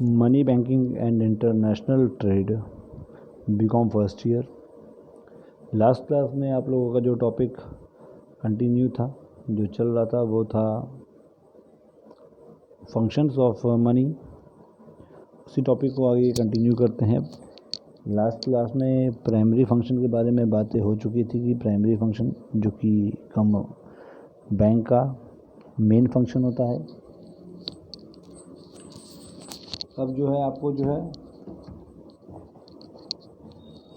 Money banking and international trade, BCom first year. Last class में आप लोगों का जो टॉपिक कंटिन्यू था, जो चल रहा था, वो था फंक्शंस ऑफ मनी। उसी टॉपिक को आगे कंटिन्यू करते हैं। लास्ट क्लास में प्राइमरी फंक्शन के बारे में बातें हो चुकी थी कि प्राइमरी फंक्शन जो कि बैंक का मेन फंक्शन होता है। अब जो है आपको जो है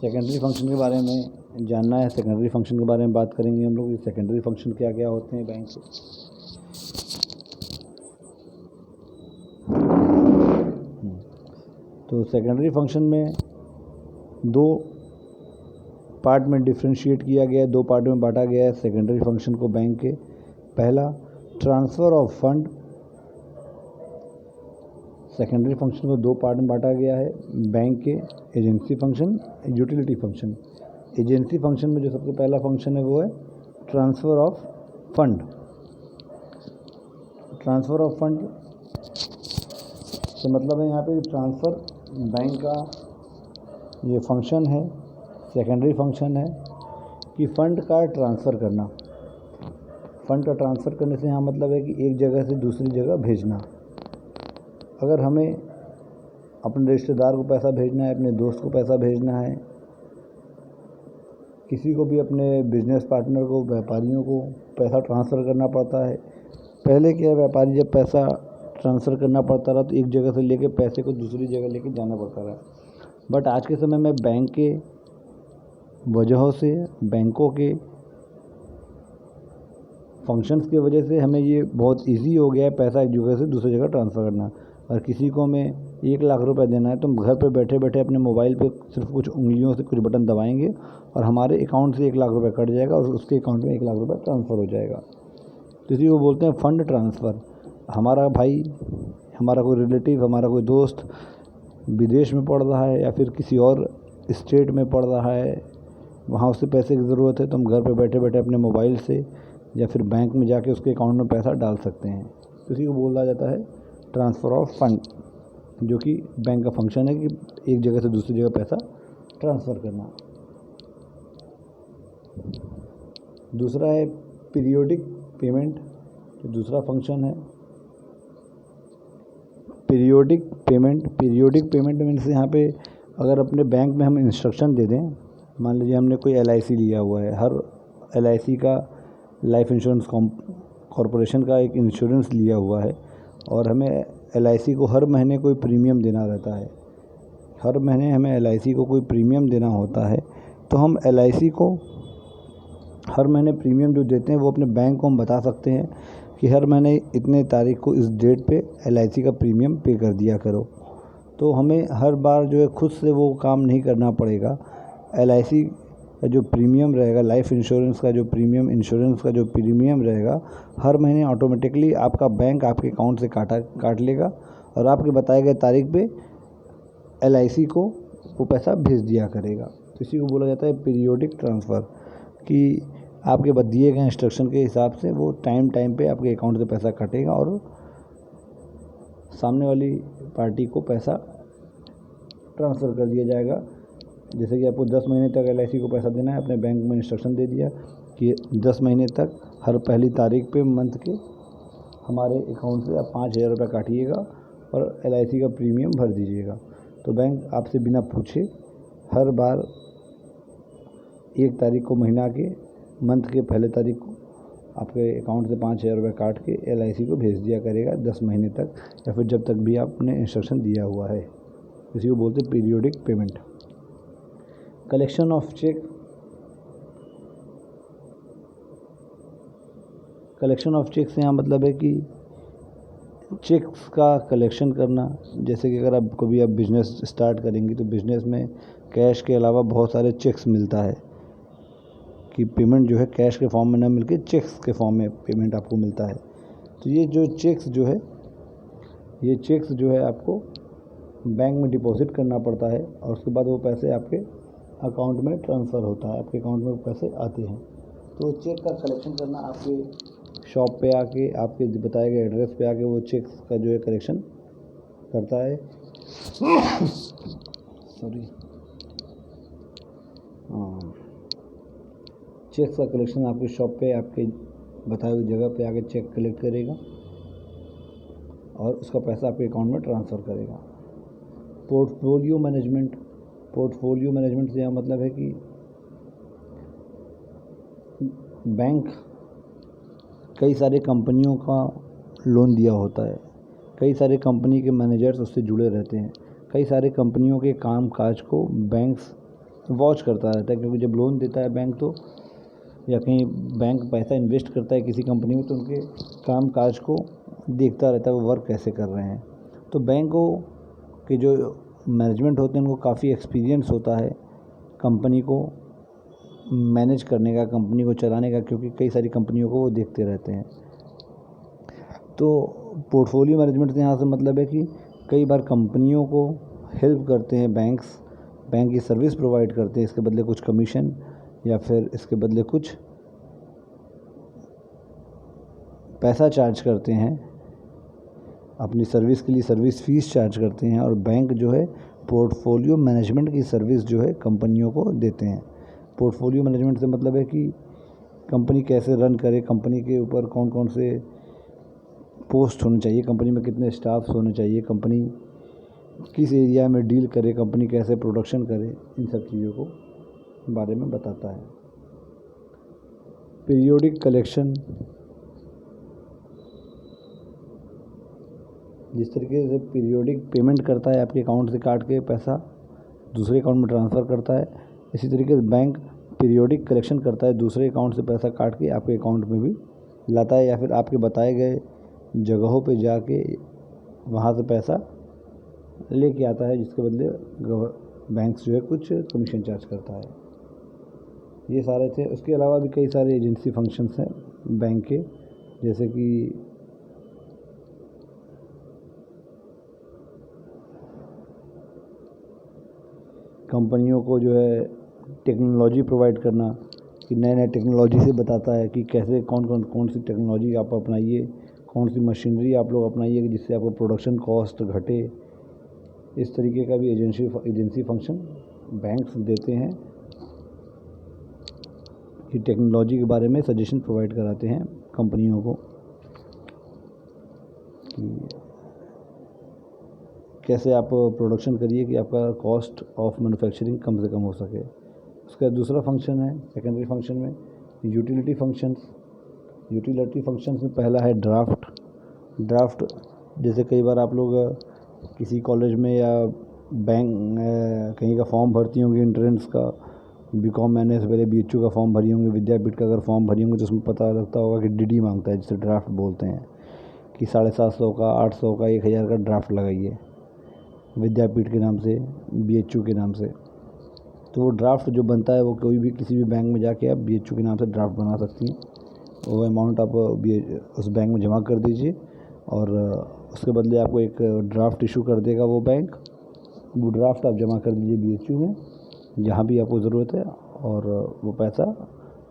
सेकेंडरी फंक्शन के बारे में जानना है। सेकेंडरी फंक्शन के बारे में बात करेंगे हम लोग। सेकेंडरी फंक्शन क्या क्या होते हैं बैंक के। तो सेकेंडरी फंक्शन में दो पार्ट में डिफ्रेंशिएट किया गया है, दो पार्ट में बांटा गया है सेकेंडरी फंक्शन को बैंक के। पहला, transfer of fund. Secondary function को दो पार्ट में बांटा गया है बैंक के, agency function, utility function. Agency function में जो सबसे पहला फंक्शन है वो है transfer of fund. Transfer of fund से मतलब है यहाँ पे ट्रांसफ़र बैंक का ये फंक्शन है, सेकेंडरी फंक्शन है कि फ़ंड का ट्रांसफ़र करना। फ़ंड का ट्रांसफ़र करने से यहाँ मतलब है कि एक जगह से दूसरी जगह भेजना। अगर हमें अपने रिश्तेदार को पैसा भेजना है, अपने दोस्त को पैसा भेजना है, किसी को भी अपने बिजनेस पार्टनर को, व्यापारियों को पैसा ट्रांसफ़र करना पड़ता है। पहले क्या है, व्यापारी जब पैसा ट्रांसफ़र करना पड़ता रहा तो एक जगह से लेके पैसे को दूसरी जगह लेके जाना पड़ता रहा। बट आज के समय में बैंक के वजहों से, बैंकों के फंक्शंस की वजह से हमें ये बहुत इजी हो गया है पैसा एक जगह से दूसरी जगह ट्रांसफ़र करना। और किसी को हमें 1 लाख रुपए देना है तो हम घर पे बैठे बैठे अपने मोबाइल पे सिर्फ कुछ उंगलियों से कुछ बटन दबाएंगे और हमारे अकाउंट से 1 लाख रुपए कट जाएगा और उसके अकाउंट में 1 लाख रुपए ट्रांसफ़र हो जाएगा। तो इसी को बोलते हैं फ़ंड ट्रांसफ़र। हमारा भाई, हमारा कोई रिलेटिव, हमारा कोई दोस्त विदेश में पढ़ रहा है या फिर किसी और स्टेट में पढ़ रहा है, वहाँ उसे पैसे की ज़रूरत है तो हम घर पे बैठे बैठे अपने मोबाइल से या फिर बैंक में जाके उसके अकाउंट में पैसा डाल सकते हैं। तो इसी को बोला जाता है ट्रांसफ़र ऑफ फंड, जो कि बैंक का फंक्शन है कि एक जगह से दूसरी जगह पैसा ट्रांसफ़र करना। दूसरा है पीरियोडिक पेमेंट, तो दूसरा फंक्शन है periodic payment. Periodic payment means यहाँ पे अगर अपने बैंक में हम इंस्ट्रक्शन दे दें, मान लीजिए हमने कोई LIC लिया हुआ है, हर LIC का लाइफ इंश्योरेंस कॉरपोरेशन का एक इंश्योरेंस लिया हुआ है और हमें LIC को हर महीने कोई प्रीमियम देना रहता है। हर महीने हमें LIC को कोई प्रीमियम देना होता है तो हम LIC को हर महीने प्रीमियम जो देते हैं वो अपने बैंक को हम बता सकते हैं कि हर महीने इतने तारीख को इस डेट पे LIC का प्रीमियम पे कर दिया करो। तो हमें हर बार जो है खुद से वो काम नहीं करना पड़ेगा। LIC का जो प्रीमियम रहेगा, लाइफ इंश्योरेंस का जो प्रीमियम, इंश्योरेंस का जो प्रीमियम रहेगा, हर महीने ऑटोमेटिकली आपका बैंक आपके अकाउंट से काट लेगा और आपके बताए गए तारीख पे LIC को वो पैसा भेज दिया करेगा। तो इसी को बोला जाता है पीरियोडिक ट्रांसफ़र, कि आपके दिए गए इंस्ट्रक्शन के हिसाब से वो टाइम पे आपके अकाउंट से पैसा कटेगा और सामने वाली पार्टी को पैसा ट्रांसफ़र कर दिया जाएगा। जैसे कि आपको 10 महीने तक LIC को पैसा देना है, अपने बैंक में इंस्ट्रक्शन दे दिया कि 10 महीने तक हर पहली तारीख पे मंथ के हमारे अकाउंट से आप 5,000 रुपये काटिएगा और LIC का प्रीमियम भर दीजिएगा। तो बैंक आपसे बिना पूछे हर बार 1 तारीख को महीना के, मंथ के पहले तारीख को आपके अकाउंट से 5,000 रुपये काट के LIC को भेज दिया करेगा 10 महीने तक या फिर जब तक भी आपने इंस्ट्रक्शन दिया हुआ है। इसी को बोलते हैं periodic payment. Collection of cheque. Collection of cheque से यहाँ मतलब है कि चेक्स का कलेक्शन करना। जैसे कि अगर आप कभी आप बिज़नेस स्टार्ट करेंगे तो बिज़नेस में कैश के अलावा बहुत सारे चेक्स मिलता है कि पेमेंट जो है कैश के फॉर्म में ना मिलके चेक्स के फॉर्म में पेमेंट आपको मिलता है। तो ये जो चेक्स जो है, ये चेक्स जो है आपको बैंक में डिपॉजिट करना पड़ता है और उसके बाद वो पैसे आपके अकाउंट में ट्रांसफ़र होता है, आपके अकाउंट में वो पैसे आते हैं। तो चेक का कलेक्शन करना, आपके शॉप पे आके, आपके बताए गए एड्रेस पे आके वो चेक्स का जो है कलेक्शन करता है। सॉरी, हाँ, चेक्स का कलेक्शन आपकी शॉप पे आपके बताई हुई जगह पे आके चेक कलेक्ट करेगा और उसका पैसा आपके अकाउंट में ट्रांसफ़र करेगा। पोर्टफोलियो मैनेजमेंट से यह मतलब है कि बैंक कई सारी कंपनियों का लोन दिया होता है, कई सारे कंपनी के मैनेजर्स उससे जुड़े रहते हैं, कई सारे कंपनियों के काम काज को बैंक्स वॉच करता रहता है, क्योंकि जब लोन देता है बैंक तो या कहीं बैंक पैसा इन्वेस्ट करता है किसी कंपनी में तो उनके काम काज को देखता रहता है वो वर्क कैसे कर रहे हैं। तो बैंकों के जो मैनेजमेंट होते हैं उनको काफ़ी एक्सपीरियंस होता है कंपनी को मैनेज करने का, कंपनी को चलाने का, क्योंकि कई सारी कंपनियों को वो देखते रहते हैं। तो पोर्टफोलियो मैनेजमेंट से यहाँ से मतलब है कि कई बार कंपनियों को हेल्प करते हैं बैंक्स, बैंक की सर्विस प्रोवाइड करते हैं, इसके बदले कुछ कमीशन या फिर इसके बदले कुछ पैसा चार्ज करते हैं, अपनी सर्विस के लिए सर्विस फीस चार्ज करते हैं और बैंक जो है पोर्टफोलियो मैनेजमेंट की सर्विस जो है कंपनियों को देते हैं। पोर्टफोलियो मैनेजमेंट से मतलब है कि कंपनी कैसे रन करे, कंपनी के ऊपर कौन कौन से पोस्ट होने चाहिए, कंपनी में कितने स्टाफ्स होने चाहिए, कंपनी किस एरिया में डील करे, कंपनी कैसे प्रोडक्शन करे, इन सब चीज़ों को बारे में बताता है। पीरियोडिक कलेक्शन, जिस तरीके से पीरियोडिक पेमेंट करता है, आपके अकाउंट से काट के पैसा दूसरे अकाउंट में ट्रांसफ़र करता है, इसी तरीके से बैंक पीरियोडिक कलेक्शन करता है, दूसरे अकाउंट से पैसा काट के आपके अकाउंट में भी लाता है या फिर आपके बताए गए जगहों पे जाके वहाँ से पैसा लेके आता है, जिसके बदले बैंक जो है कुछ कमीशन चार्ज करता है। ये सारे थे। उसके अलावा भी कई सारे एजेंसी फंक्शंस हैं बैंक के, जैसे कि कंपनियों को जो है टेक्नोलॉजी प्रोवाइड करना, कि नए नए टेक्नोलॉजी से बताता है कि कैसे कौन सी टेक्नोलॉजी आप अपनाइए, कौन सी मशीनरी आप लोग अपनाइए कि जिससे आपको प्रोडक्शन कॉस्ट घटे। इस तरीके का भी एजेंसी फंक्शन बैंक्स देते हैं कि टेक्नोलॉजी के बारे में सजेशन प्रोवाइड कराते हैं कंपनियों को कि कैसे आप प्रोडक्शन करिए कि आपका कॉस्ट ऑफ मैन्युफैक्चरिंग कम से कम हो सके। उसका दूसरा फंक्शन है सेकेंडरी फंक्शन में यूटिलिटी फंक्शंस में पहला है ड्राफ्ट। जैसे कई बार आप लोग किसी कॉलेज में या बैंक कहीं का फॉर्म भरती होंगी एंट्रेंस का, बीकॉम एन से पहले BHU का फॉर्म भरी होंगे, विद्यापीठ का अगर फॉर्म भरी होंगे तो उसमें पता लगता होगा कि DD मांगता है, जिसे ड्राफ्ट बोलते हैं, कि 750 का, 800 का, 1000 का ड्राफ्ट लगाइए विद्यापीठ के नाम से, BHU के नाम से। तो वो ड्राफ्ट जो बनता है वो कोई भी किसी भी बैंक में जाके आप BHU के नाम से ड्राफ्ट बना सकती हैं। वो अमाउंट आप उस बैंक में जमा कर दीजिए और उसके बदले आपको एक ड्राफ्ट इशू कर देगा वो बैंक। वो ड्राफ्ट आप जमा कर दीजिए BHU में जहाँ भी आपको ज़रूरत है और वो पैसा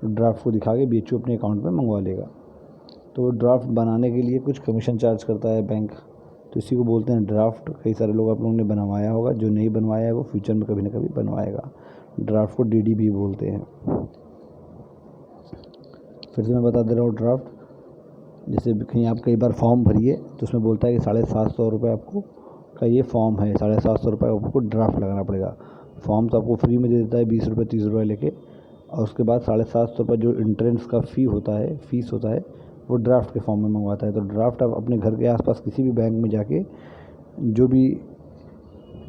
ड्राफ्ट को दिखा के BHU अपने अकाउंट में मंगवा लेगा। तो वो ड्राफ्ट बनाने के लिए कुछ कमीशन चार्ज करता है बैंक, तो इसी को बोलते हैं ड्राफ्ट। कई सारे लोग आप लोगों ने बनवाया होगा, जो नहीं बनवाया है वो फ्यूचर में कभी ना कभी बनवाएगा। ड्राफ्ट को DD भी बोलते हैं। फिर से मैं बता दे रहा हूँ ड्राफ्ट, जैसे कहीं आप कई बार फॉर्म भरिए तो उसमें बोलता है कि 750 रुपये आपको का ये फॉर्म है, 750 रुपये आपको ड्राफ्ट लगाना पड़ेगा। फॉर्म तो आपको फ्री में दे देता है 20 रुपये 30 रुपये लेके, और उसके बाद 750 रुपये जो एंट्रेंस का फीस होता है वो ड्राफ्ट के फॉर्म में मंगवाता है। तो ड्राफ्ट आप अपने घर के आसपास किसी भी बैंक में जाके जो भी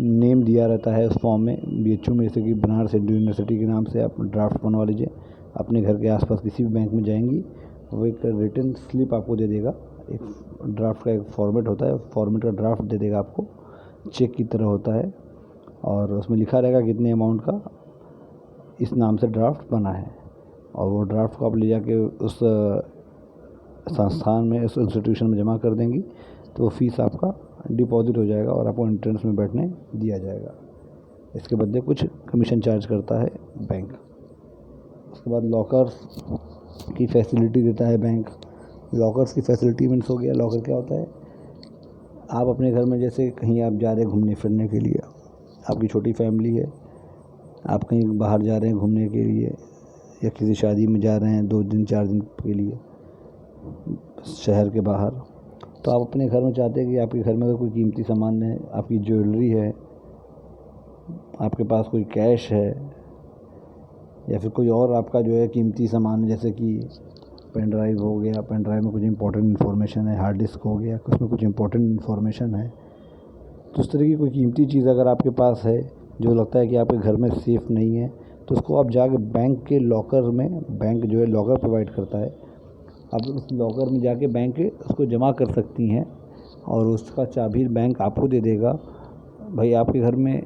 नेम दिया रहता है उस फॉर्म में BHU में, जैसे कि बनारस हिंदू यूनिवर्सिटी के नाम से आप ड्राफ्ट बनवा लीजिए। अपने घर के आसपास किसी भी बैंक में जाएंगी, वो एक रिटन स्लिप आपको दे देगा, एक ड्राफ्ट का एक फॉर्मेट होता है, फॉर्मेट का ड्राफ्ट दे देगा आपको, चेक की तरह होता है, और उसमें लिखा रहेगा कितने अमाउंट का इस नाम से ड्राफ्ट बना है। और वो ड्राफ्ट को आप ले जाके उस संस्थान में, उस इंस्टीट्यूशन में जमा कर देंगी तो वो फीस आपका डिपॉजिट हो जाएगा और आपको एंट्रेंस में बैठने दिया जाएगा। इसके बदले कुछ कमीशन चार्ज करता है बैंक। उसके बाद लॉकर्स की फैसिलिटी देता है बैंक। लॉकर्स की फैसिलिटी मीन्स हो गया, लॉकर क्या होता है, आप अपने घर में जैसे कहीं आप जा रहे हैं घूमने फिरने के लिए, आपकी छोटी फैमिली है, आप कहीं बाहर जा रहे हैं घूमने के लिए या किसी शादी में जा रहे हैं 2 दिन 4 दिन के लिए शहर के बाहर, तो आप अपने घर में चाहते हैं कि आपके घर में अगर कोई कीमती सामान है, आपकी ज्वेलरी है, आपके पास कोई कैश है या फिर कोई और आपका जो है कीमती सामान है, जैसे कि पेन ड्राइव हो गया, पेन ड्राइव में कुछ इंपॉर्टेंट इन्फॉर्मेशन है, हार्ड डिस्क हो गया उसमें कुछ इंपॉर्टेंट इन्फॉर्मेशन है, तो उस तरह की कोई कीमती चीज़ अगर आपके पास है जो लगता है कि आपके घर में सेफ़ नहीं है, तो उसको आप जाके बैंक के लॉकर में, बैंक जो है लॉकर प्रोवाइड करता है, आप उस लॉकर में जाके बैंक के उसको जमा कर सकती हैं और उसका चाबी बैंक आपको दे देगा। भाई आपके घर में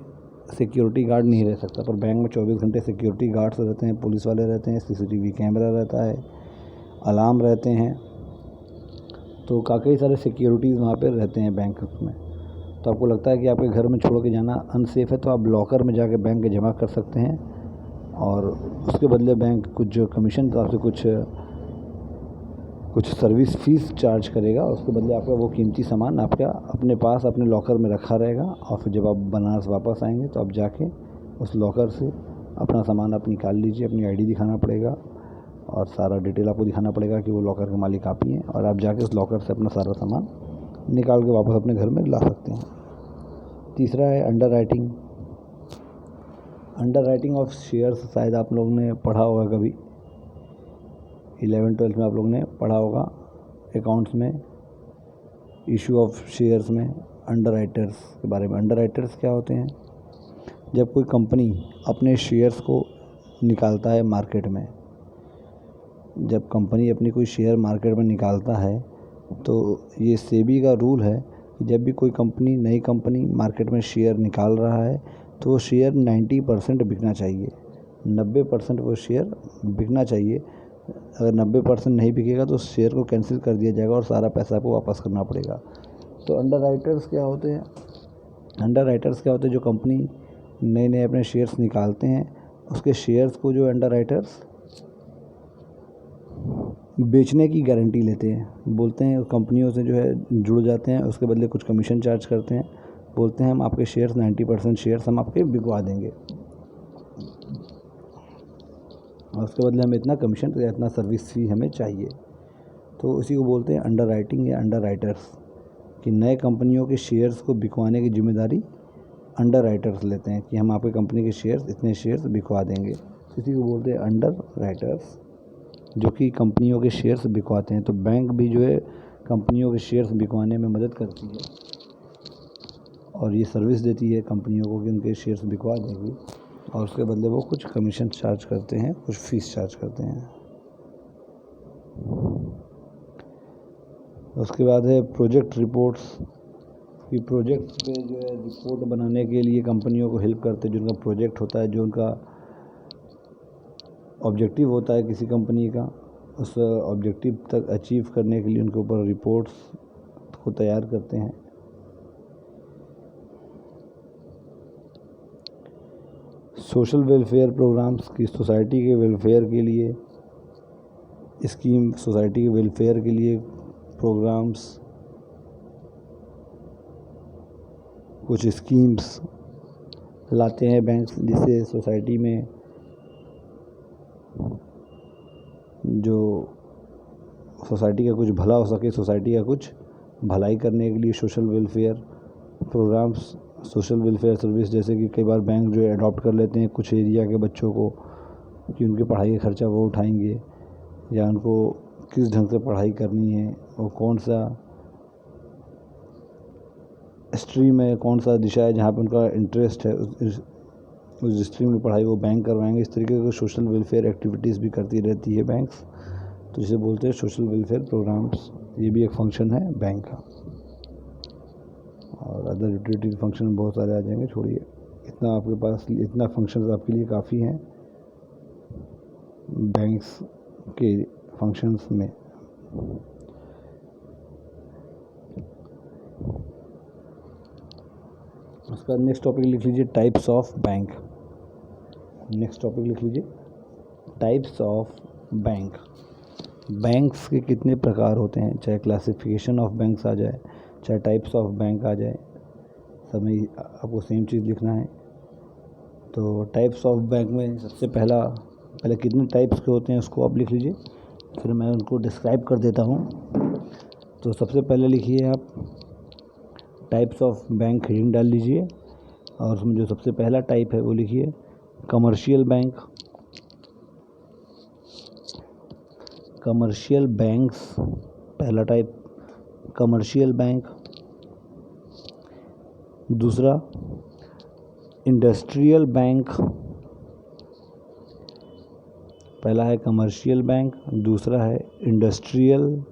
सिक्योरिटी गार्ड नहीं रह सकता, पर बैंक में 24 घंटे सिक्योरिटी गार्ड्स रहते हैं, पुलिस वाले रहते हैं, CCTV कैमरा रहता है, अलार्म रहते हैं, तो कई सारे सिक्योरिटीज़ वहाँ पे रहते हैं बैंक में। तो आपको लगता है कि आपके घर में छोड़ के जाना अनसेफ़ है, तो आप लॉकर में जाके बैंक के जमा कर सकते हैं और उसके बदले बैंक कुछ जो कमीशन तो आपसे कुछ सर्विस फ़ीस चार्ज करेगा, उसके बदले आपका वो कीमती सामान आपका अपने पास अपने लॉकर में रखा रहेगा और फिर जब आप बनारस वापस आएंगे तो आप जाके उस लॉकर से अपना सामान आप निकाल लीजिए। अपनी ID दिखाना पड़ेगा और सारा डिटेल आपको दिखाना पड़ेगा कि वो लॉकर के मालिक आप ही हैं, और आप जाके उस लॉकर से अपना सारा सामान निकाल के वापस अपने घर में ला सकते हैं। तीसरा है अंडर राइटिंग ऑफ शेयर्स। शायद आप लोगों ने पढ़ा होगा कभी 11th-12th में आप लोगों ने पढ़ा होगा अकाउंट्स में, इशू ऑफ शेयर्स में अंडर राइटर्स के बारे में। अंडर राइटर्स क्या होते हैं? जब कोई कंपनी अपने शेयर्स को निकालता है मार्केट में, जब कंपनी अपनी कोई शेयर मार्केट में निकालता है तो ये सेबी का रूल है कि जब भी कोई कंपनी, नई कंपनी मार्केट में शेयर निकाल रहा है तो वो शेयर 90% बिकना चाहिए, 90% वो शेयर बिकना चाहिए। अगर 90% नहीं बिकेगा तो शेयर को कैंसिल कर दिया जाएगा और सारा पैसा आपको वापस करना पड़ेगा। तो अंडर राइटर्स क्या होते हैं? अंडर राइटर्स क्या होते हैं? जो कंपनी नए नए अपने शेयर्स निकालते हैं, उसके शेयर्स को जो अंडर राइटर्स बेचने की गारंटी लेते हैं, बोलते हैं कंपनियों से जो है जुड़ जाते हैं, उसके बदले कुछ कमीशन चार्ज करते हैं, बोलते हैं हम आपके शेयर्स 90% शेयर्स हम आपके बिकवा देंगे और उसके बदले हमें इतना कमीशन या इतना सर्विस फ़ी हमें चाहिए। तो उसी को बोलते हैं अंडर राइटिंग या अंडर राइटर्स, कि नए कंपनियों के शेयर्स को बिकवाने की जिम्मेदारी अंडर राइटर्स लेते हैं कि हम आपकी कंपनी के शेयर्स, इतने शेयर्स बिकवा देंगे। इसी को बोलते हैं अंडर राइटर्स, जो कि कंपनियों के शेयर्स बिकवाते हैं। तो बैंक भी जो है कंपनियों के शेयर्स बिकवाने में मदद करती है और ये सर्विस देती है कंपनियों को कि उनके शेयर्स बिकवा देगी और उसके बदले वो कुछ कमीशन चार्ज करते हैं, कुछ फ़ीस चार्ज करते हैं। उसके बाद है प्रोजेक्ट रिपोर्ट्स, कि प्रोजेक्ट पे जो है रिपोर्ट बनाने के लिए कंपनियों को हेल्प करते हैं। जो उनका प्रोजेक्ट होता है, जो उनका ऑब्जेक्टिव होता है किसी कंपनी का, उस ऑब्जेक्टिव तक अचीव करने के लिए उनके ऊपर रिपोर्ट्स को तैयार करते हैं। सोशल वेलफेयर प्रोग्राम्स, की सोसाइटी के वेलफेयर के लिए स्कीम, सोसाइटी के वेलफेयर के लिए प्रोग्राम्स, कुछ स्कीम्स लाते हैं बैंक्स, जिससे सोसाइटी में जो सोसाइटी का कुछ भला हो सके, सोसाइटी का कुछ भलाई करने के लिए social welfare programmes, social welfare service, जैसे कि कई बार बैंक जो है अडॉप्ट कर लेते हैं कुछ एरिया के बच्चों को कि उनके पढ़ाई का खर्चा वो उठाएंगे, या उनको किस ढंग से पढ़ाई करनी है और कौन सा स्ट्रीम है, कौन सा दिशा है जहाँ पे उनका इंटरेस्ट है, उस स्ट्रीम की पढ़ाई वो बैंक करवाएंगे। इस तरीके के सोशल वेलफेयर एक्टिविटीज़ भी करती रहती है बैंक्स, तो जिसे बोलते हैं सोशल वेलफेयर प्रोग्राम्स। ये भी एक फंक्शन है बैंक का, और अदर यूटिलिटी फंक्शन बहुत सारे आ जाएंगे, छोड़िए, इतना आपके पास, इतना फंक्शन आपके लिए काफ़ी हैं बैंक्स के फंक्शंस में। उसका नेक्स्ट टॉपिक लिख लीजिए types of bank. Next topic लिख लीजिए टाइप्स ऑफ बैंक। बैंक्स के कितने प्रकार होते हैं, चाहे क्लासिफिकेशन ऑफ बैंक्स आ जाए, चाहे टाइप्स ऑफ बैंक आ जाए, सब में आपको सेम चीज़ लिखना है। तो टाइप्स ऑफ बैंक में सबसे पहले कितने टाइप्स के होते हैं उसको आप लिख लीजिए, फिर मैं उनको डिस्क्राइब कर देता हूँ। तो सबसे पहले लिखिए आप टाइप्स ऑफ बैंक, हेडिंग डाल लीजिए, और उसमें जो सबसे पहला टाइप है वो लिखिए कमर्शियल बैंक। कमर्शियल बैंक्स, पहला टाइप कमर्शियल बैंक। दूसरा इंडस्ट्रियल बैंक, पहला है कमर्शियल बैंक, दूसरा है इंडस्ट्रियल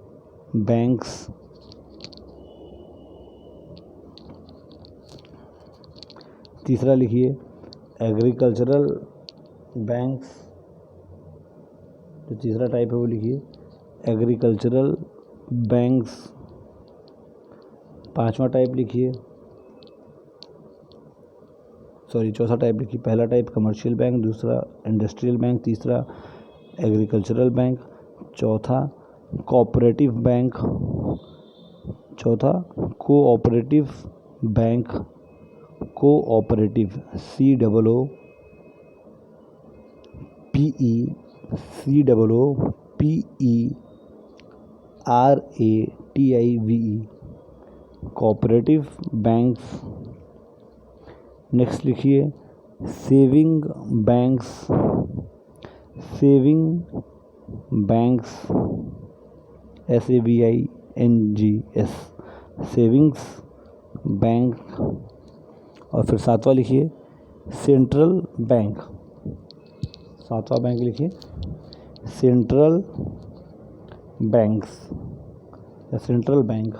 बैंक्स। तीसरा लिखिए एग्रीकल्चरल बैंक्स, जो तीसरा टाइप है वो लिखिए एग्रीकल्चरल बैंक्स। पांचवा टाइप लिखिए, चौथा टाइप लिखिए, पहला टाइप कमर्शियल बैंक, दूसरा इंडस्ट्रियल बैंक, तीसरा एग्रीकल्चरल बैंक, चौथा कोऑपरेटिव बैंक, चौथा cooperative bank. Cooperative COOPERATIVE, cooperative banks. Next लिखिए saving banks, SAVINGS, savings bank. और फिर सातवां लिखिए सेंट्रल बैंक, सातवां बैंक लिखिए सेंट्रल बैंक्स या सेंट्रल बैंक,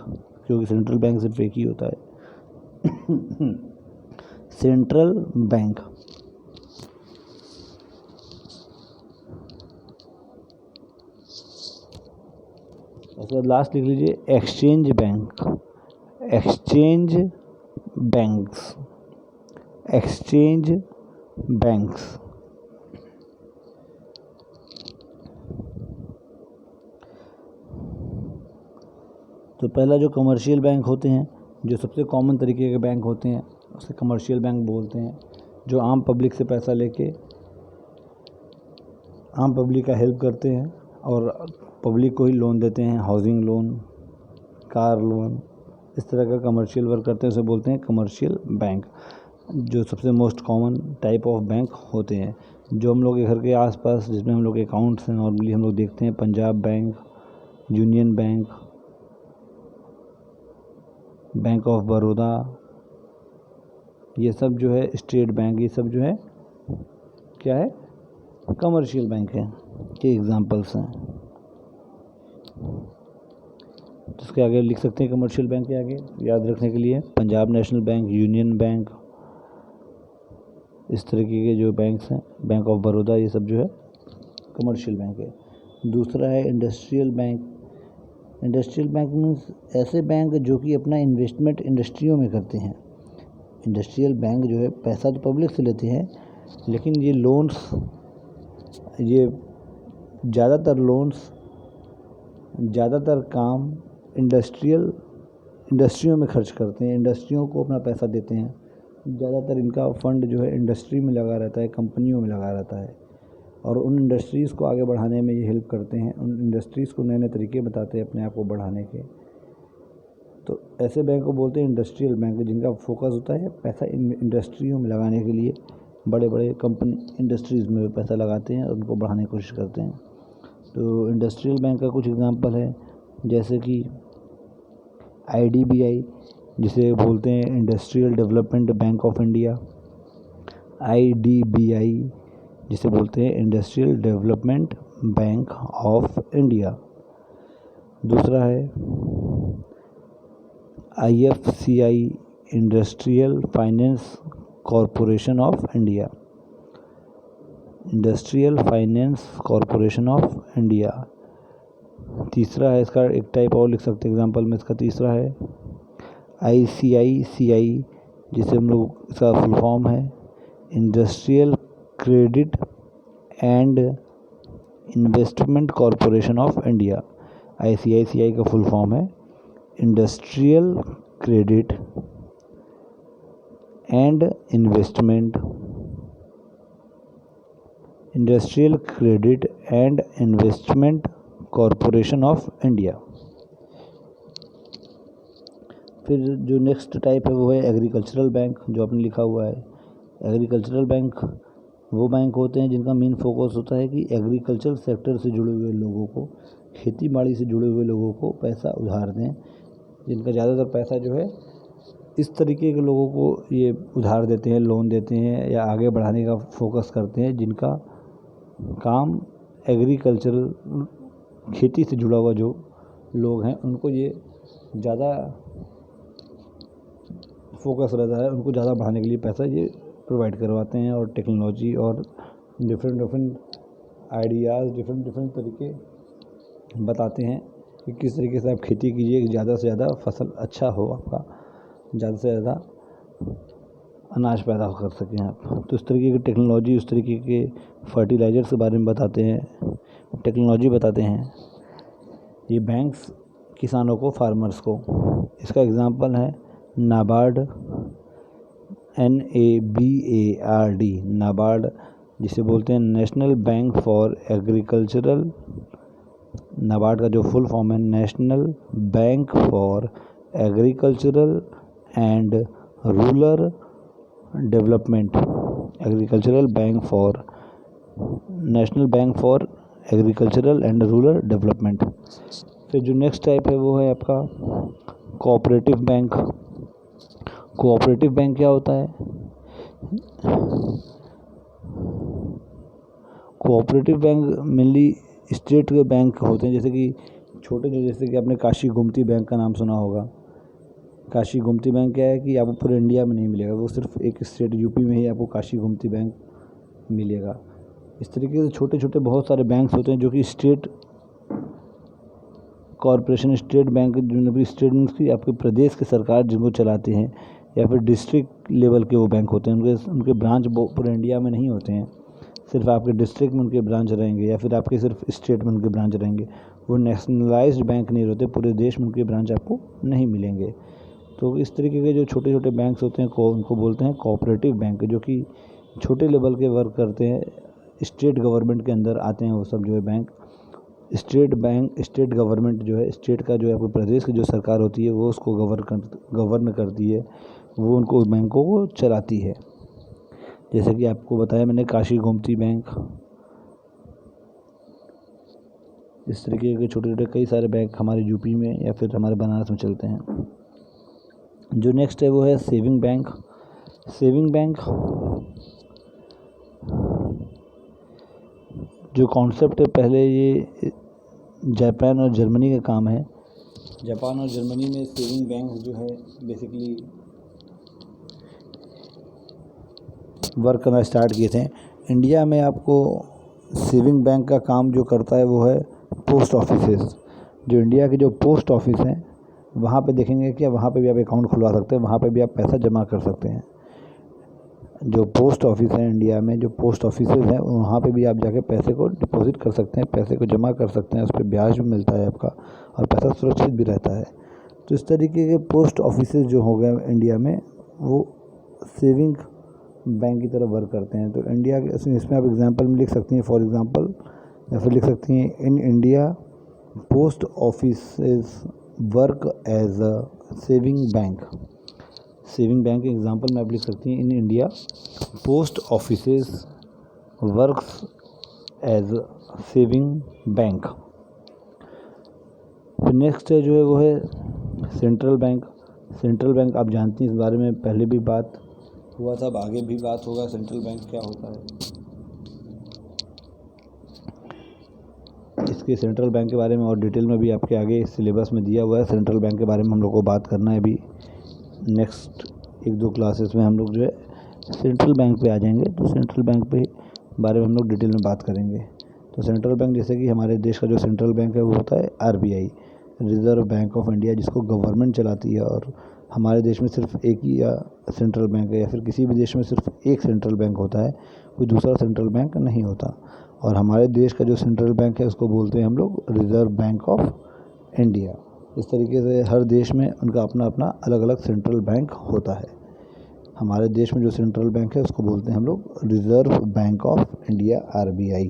क्योंकि सेंट्रल बैंक सिर्फ एक ही होता है सेंट्रल बैंक। उसके बाद लास्ट लिख लीजिए exchange bank, exchange banks, exchange banks. तो पहला जो कमर्शियल बैंक होते हैं, जो सबसे कॉमन तरीके के बैंक होते हैं उसे कमर्शियल बैंक बोलते हैं, जो आम पब्लिक से पैसा लेके आम पब्लिक का हेल्प करते हैं और पब्लिक को ही लोन देते हैं, हाउसिंग लोन, कार लोन, इस तरह का कमर्शियल वर्क करते हैं, उसे बोलते हैं कमर्शियल बैंक। जो सबसे most common type of bank होते हैं, जो हम लोग के घर के आसपास जिसमें हम लोग के अकाउंट्स हैं, नॉर्मली हम लोग देखते हैं Punjab bank, union bank, bank of Baroda, ये सब जो है स्टेट बैंक, ये सब जो है क्या है कमर्शियल बैंक है के एग्जांपल्स हैं। जिसके आगे लिख सकते हैं कमर्शियल बैंक के आगे याद रखने के लिए Punjab national bank, union bank, इस तरीके के जो बैंक्स हैं, बैंक ऑफ बड़ौदा, ये सब जो है कमर्शियल बैंक है। दूसरा है industrial bank. Industrial bank means ऐसे बैंक जो कि अपना इन्वेस्टमेंट इंडस्ट्रियों में करते हैं। इंडस्ट्रियल बैंक जो है पैसा तो पब्लिक से लेते हैं, लेकिन ये लोन्स, ये ज़्यादातर काम इंडस्ट्रियों में खर्च करते हैं, इंडस्ट्रियों को अपना पैसा देते हैं। ज़्यादातर इनका फंड जो है इंडस्ट्री में लगा रहता है, कंपनियों में लगा रहता है, और उन इंडस्ट्रीज़ को आगे बढ़ाने में ये हेल्प करते हैं, उन इंडस्ट्रीज़ को नए नए तरीके बताते हैं अपने आप को बढ़ाने के। तो ऐसे बैंक को बोलते हैं इंडस्ट्रियल बैंक, जिनका फोकस होता है पैसा इंडस्ट्रियों में लगाने के लिए। बड़े बड़े कंपनी इंडस्ट्रीज़ में पैसा लगाते हैं और उनको बढ़ाने की कोशिश करते हैं। तो इंडस्ट्रियल बैंक का कुछ एग्जांपल है, जैसे कि IDBI, जिसे बोलते हैं industrial development bank of India, IDBI जिसे बोलते हैं industrial development bank of India. दूसरा है IFCI, industrial finance corporation of India, industrial finance corporation of India. तीसरा है, इसका एक टाइप और लिख सकते हैं एग्जांपल में, इसका तीसरा है ICICI, जिसे हम लोग, इसका फुल फॉर्म है industrial credit and investment corporation of India. ICICI का फुल फॉर्म है industrial credit and investment corporation of India. फिर जो नेक्स्ट टाइप है वो है एग्रीकल्चरल बैंक, जो आपने लिखा हुआ है। एग्रीकल्चरल बैंक वो बैंक होते हैं जिनका मेन फोकस होता है कि एग्रीकल्चर सेक्टर से जुड़े हुए लोगों को, खेती बाड़ी से जुड़े हुए लोगों को पैसा उधार दें, जिनका ज़्यादातर पैसा जो है इस तरीके के लोगों को ये उधार देते हैं, लोन देते हैं या आगे बढ़ाने का फोकस करते हैं, जिनका काम एग्रीकल्चरल खेती से जुड़ा हुआ जो लोग हैं उनको ये ज़्यादा फोकस रहता है, उनको ज़्यादा बढ़ाने के लिए पैसा ये प्रोवाइड करवाते हैं और टेक्नोलॉजी और डिफरेंट आइडियाज़, डिफरेंट तरीके बताते हैं कि किस तरीके से आप खेती कीजिए कि ज़्यादा से ज़्यादा फसल अच्छा हो, आपका ज़्यादा से ज़्यादा अनाज पैदा कर सकें आप। तो इस तरीके की टेक्नोलॉजी, उस तरीके के फर्टिलाइज़र्स के बारे में बताते हैं, टेक्नोलॉजी बताते हैं ये बैंक्स किसानों को, फार्मर्स को। इसका एग्जांपल है नाबार्ड, NABARD, नाबार्ड जिसे बोलते हैं national bank for agricultural. NABARD का जो फुल फॉर्म है national bank for agricultural and rural development. Agricultural bank for, national bank for agricultural and rural development. फिर जो नेक्स्ट टाइप है वो है आपका कोऑपरेटिव बैंक। कोऑपरेटिव बैंक क्या होता है? कोऑपरेटिव बैंक मेनली स्टेट के बैंक होते हैं, जैसे कि छोटे जो, जैसे कि आपने काशी गोमती बैंक का नाम सुना होगा। काशी गोमती बैंक क्या है कि आपको पूरे इंडिया में नहीं मिलेगा, वो सिर्फ एक स्टेट यूपी में ही आपको काशी गोमती बैंक मिलेगा। इस तरीके से छोटे छोटे बहुत सारे बैंक्स होते हैं जो कि स्टेट कॉरपोरेशन, स्टेट बैंक, जो स्टेट मीन्स की आपके प्रदेश की सरकार जिनको चलाते हैं, या फिर डिस्ट्रिक्ट लेवल के वो बैंक होते हैं। उनके ब्रांच पूरे इंडिया में नहीं होते हैं, सिर्फ आपके डिस्ट्रिक्ट में उनके ब्रांच रहेंगे या फिर आपके सिर्फ स्टेट में उनके ब्रांच रहेंगे। वो नेशनलाइज्ड बैंक नहीं होते, पूरे देश में उनके ब्रांच आपको नहीं मिलेंगे। तो इस तरीके के जो छोटे छोटे बैंक्स होते हैं उनको बोलते हैं कोऑपरेटिव बैंक, जो कि छोटे लेवल के वर्क करते हैं, स्टेट गवर्नमेंट के अंदर आते हैं वो सब जो है बैंक। स्टेट गवर्नमेंट जो है, स्टेट का जो है आपके प्रदेश की जो सरकार होती है वो उसको गवर्न करती है, वो उनको बैंकों को चलाती है। जैसे कि आपको बताया मैंने काशी गोमती बैंक, इस तरीके के छोटे छोटे कई सारे बैंक हमारे यूपी में या फिर हमारे बनारस में चलते हैं। जो नेक्स्ट है वो है सेविंग बैंक। सेविंग बैंक जो कॉन्सेप्ट है, पहले ये जापान और जर्मनी का काम है। जापान और जर्मनी में सेविंग बैंक जो है बेसिकली वर्क करना स्टार्ट किए थे। इंडिया में आपको सेविंग बैंक का काम जो करता है वो है पोस्ट ऑफिसेस। जो इंडिया के जो पोस्ट ऑफिस हैं वहाँ पे देखेंगे कि वहाँ पे भी आप अकाउंट खुलवा सकते हैं, वहाँ पे भी आप पैसा जमा कर सकते हैं। जो पोस्ट ऑफिस है इंडिया में, जो पोस्ट ऑफिसेज हैं वहाँ पे भी आप जाके पैसे को डिपॉजिट कर सकते हैं, पैसे को जमा कर सकते हैं, उस पर ब्याज भी मिलता है आपका और पैसा सुरक्षित भी रहता है। तो इस तरीके के पोस्ट ऑफिसेज जो हो गए इंडिया में वो सेविंग बैंक की तरह वर्क करते हैं। तो इंडिया के इसमें आप एग्जांपल में लिख सकती हैं, फॉर एग्जांपल, या फिर लिख सकती हैं in India post offices work as a saving bank. Saving bank के एग्जांपल में आप लिख सकती हैं in India post offices works as saving bank. फिर नेक्स्ट है जो है वो है सेंट्रल बैंक। सेंट्रल बैंक आप जानती हैं, इस बारे में पहले भी बात हुआ था, अब आगे भी बात होगा सेंट्रल बैंक क्या होता है। इसके सेंट्रल बैंक के बारे में और डिटेल में भी आपके आगे सिलेबस में दिया हुआ है। सेंट्रल बैंक के बारे में हम लोग को बात करना है अभी। नेक्स्ट 1-2 क्लासेस में हम लोग जो है सेंट्रल बैंक पे आ जाएंगे, तो सेंट्रल बैंक पे बारे में हम लोग डिटेल में बात करेंगे। तो सेंट्रल बैंक, जैसे कि हमारे देश का जो सेंट्रल बैंक है वो होता है RBI, reserve bank of India, जिसको गवर्नमेंट चलाती है। और हमारे देश में सिर्फ एक ही सेंट्रल बैंक है, या फिर किसी भी देश में सिर्फ एक सेंट्रल बैंक होता है, कोई दूसरा सेंट्रल बैंक नहीं होता। और हमारे देश का जो सेंट्रल बैंक है उसको बोलते हैं हम लोग रिज़र्व बैंक ऑफ इंडिया, इस तरीके से हर देश में उनका अपना अपना अलग अलग सेंट्रल बैंक होता है। हमारे देश में जो सेंट्रल बैंक है उसको बोलते हैं हम लोग reserve bank of India, RBI।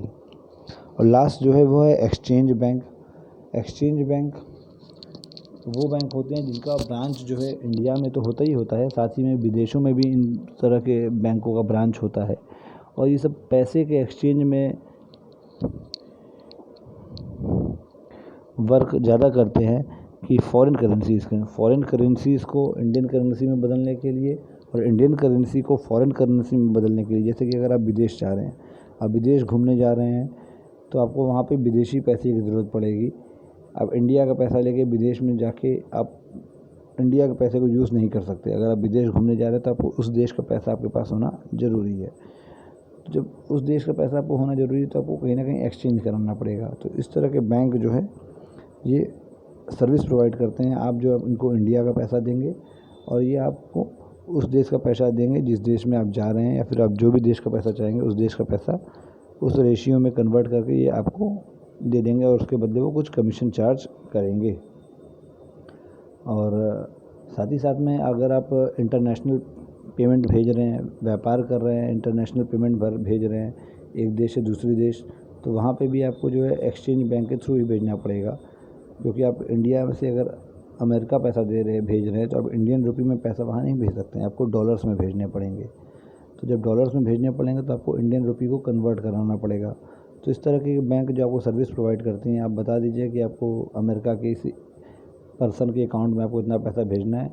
और लास्ट जो है वो है एक्सचेंज बैंक। एक्सचेंज बैंक वो बैंक होते हैं जिनका ब्रांच जो है इंडिया में तो होता ही होता है, साथ ही में विदेशों में भी इन तरह के बैंकों का ब्रांच होता है। और ये सब पैसे के एक्सचेंज में वर्क ज़्यादा करते हैं कि फॉरेन करेंसीज़ को इंडियन करेंसी में बदलने के लिए और इंडियन करेंसी को फॉरेन करेंसी में बदलने के लिए। जैसे कि अगर आप विदेश जा रहे हैं, आप विदेश घूमने जा रहे हैं, तो आपको वहाँ पे विदेशी पैसे की ज़रूरत पड़ेगी। आप इंडिया का पैसा लेके विदेश में जाके आप इंडिया के पैसे को यूज़ नहीं कर सकते। अगर आप विदेश घूमने जा रहे हैं तो आपको उस देश का पैसा आपके पास होना ज़रूरी है। तो जब उस देश का पैसा आपको होना ज़रूरी है तो आपको कहीं ना कहीं एक्सचेंज कराना पड़ेगा। तो इस तरह के बैंक जो है ये सर्विस प्रोवाइड करते हैं। आप जो इनको इंडिया का पैसा देंगे और ये आपको उस देश का पैसा देंगे जिस देश में आप जा रहे हैं, या फिर आप जो भी देश का पैसा चाहेंगे उस देश का पैसा उस रेशियो में कन्वर्ट करके ये आपको दे देंगे और उसके बदले वो कुछ कमीशन चार्ज करेंगे। और साथ ही साथ में अगर आप इंटरनेशनल पेमेंट भेज रहे हैं, व्यापार कर रहे हैं, इंटरनेशनल पेमेंट भेज रहे हैं एक देश से दूसरे देश, तो वहाँ पे भी आपको जो है एक्सचेंज बैंक के थ्रू ही भेजना पड़ेगा। क्योंकि आप इंडिया में से अगर अमेरिका पैसा भेज रहे हैं तो आप इंडियन रुपी में पैसा वहाँ नहीं भेज सकते हैं, आपको डॉलर्स में भेजने पड़ेंगे। तो जब डॉलर्स में भेजने पड़ेंगे तो आपको इंडियन रुपी को कन्वर्ट कराना पड़ेगा। तो इस तरह के बैंक जो आपको सर्विस प्रोवाइड करती हैं, आप बता दीजिए कि आपको अमेरिका के इसी पर्सन के अकाउंट में आपको इतना पैसा भेजना है,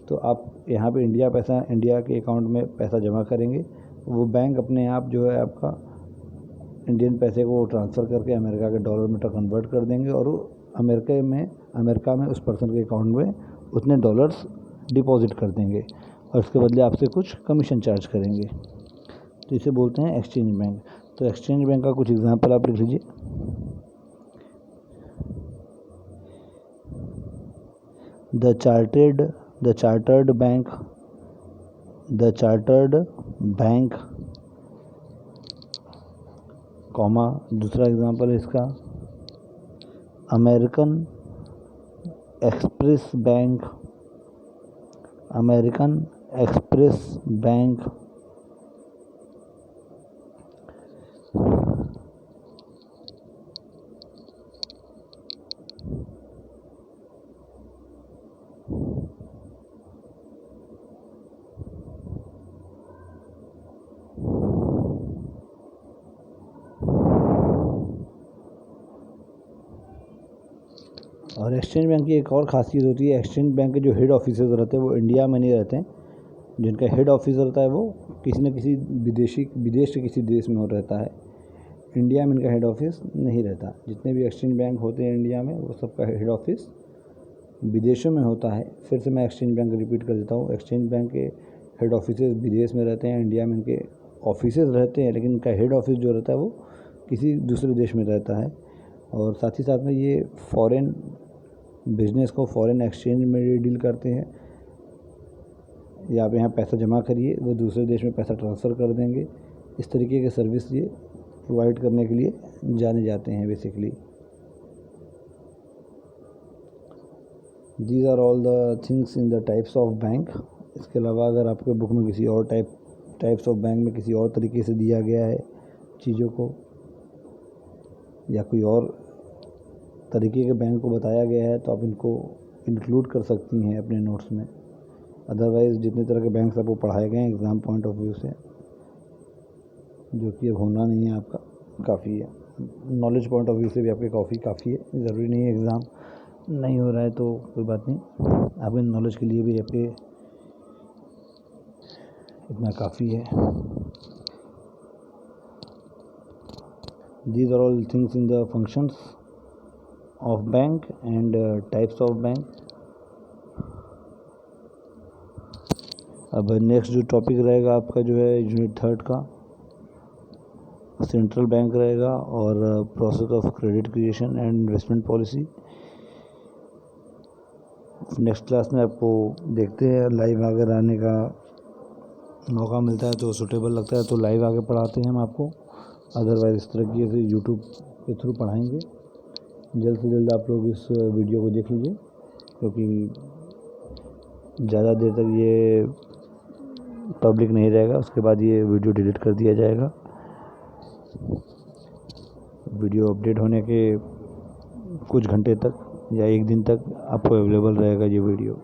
तो आप यहाँ पे इंडिया के अकाउंट में पैसा जमा करेंगे, वो बैंक अपने आप जो है आपका इंडियन पैसे को ट्रांसफ़र करके अमेरिका के डॉलर में कन्वर्ट कर देंगे और अमेरिका में उस पर्सन के अकाउंट में उतने डॉलर्स डिपॉजिट कर देंगे और उसके बदले आपसे कुछ कमीशन चार्ज करेंगे। तो इसे बोलते हैं एक्सचेंज बैंक। तो एक्सचेंज बैंक का कुछ एग्जांपल आप लिख लीजिए। द चार्टर्ड बैंक, कॉमा, दूसरा एग्जांपल है इसका अमेरिकन एक्सप्रेस बैंक, और एक्सचेंज बैंक की एक और ख़ासियत होती है, एक्सचेंज बैंक के जो हेड ऑफिस रहते हैं वो इंडिया में नहीं रहते हैं। जिनका हेड ऑफिस रहता है वो किसी न किसी विदेश के किसी देश में रहता है। इंडिया में इनका हेड ऑफिस नहीं रहता। जितने भी एक्सचेंज बैंक होते हैं इंडिया में वो सबका हेड ऑफिस विदेशों में होता है। फिर से मैं एक्सचेंज बैंक रिपीट कर देता हूँ, एक्सचेंज बैंक के हेड ऑफिस विदेश में रहते हैं, इंडिया में इनके ऑफिस रहते हैं, लेकिन इनका हेड ऑफिस जो रहता है वो किसी दूसरे देश में रहता है। और साथ ही साथ में ये फॉरेन बिजनेस को फॉरेन एक्सचेंज में डील करते हैं। या आप यहाँ पैसा जमा करिए, वो दूसरे देश में पैसा ट्रांसफ़र कर देंगे। इस तरीके के सर्विस ये प्रोवाइड करने के लिए जाने जाते हैं basically. These are all the things in the types of bank. इसके अलावा अगर आपके बुक में किसी और टाइप्स ऑफ बैंक में किसी और तरीके से दिया गया है चीज़ों को, या कोई और तरीके के बैंक को बताया गया है, तो आप इनको इंक्लूड कर सकती हैं अपने नोट्स में। अदरवाइज़ जितने तरह के बैंक्स आपको पढ़ाए गए हैं एग्ज़ाम पॉइंट ऑफ व्यू से, जो कि अब होना नहीं है आपका, काफ़ी है। नॉलेज पॉइंट ऑफ व्यू से भी आपके काफ़ी है। ज़रूरी नहीं है एग्ज़ाम नहीं हो रहा है तो कोई बात नहीं, आपके नॉलेज के लिए भी आपके इतना काफ़ी है। These are all things in the functions of bank and types of bank. अब नेक्स्ट जो टॉपिक रहेगा आपका जो है यूनिट 3 का सेंट्रल बैंक रहेगा और process of credit creation and investment policy. Next class में आपको देखते हैं, लाइव आगे आने का मौका मिलता है तो सूटेबल लगता है तो लाइव आगे पढ़ाते हैं हम आपको। अदरवाइज़ इस तरह से यूट्यूब के थ्रू पढ़ाएंगे। जल्द से जल्द आप लोग इस वीडियो को देख लीजिए। क्योंकि ज़्यादा देर तक ये पब्लिक नहीं रहेगा, उसके बाद ये वीडियो डिलीट कर दिया जाएगा। वीडियो अपडेट होने के कुछ घंटे तक या एक दिन तक आपको अवेलेबल रहेगा ये वीडियो।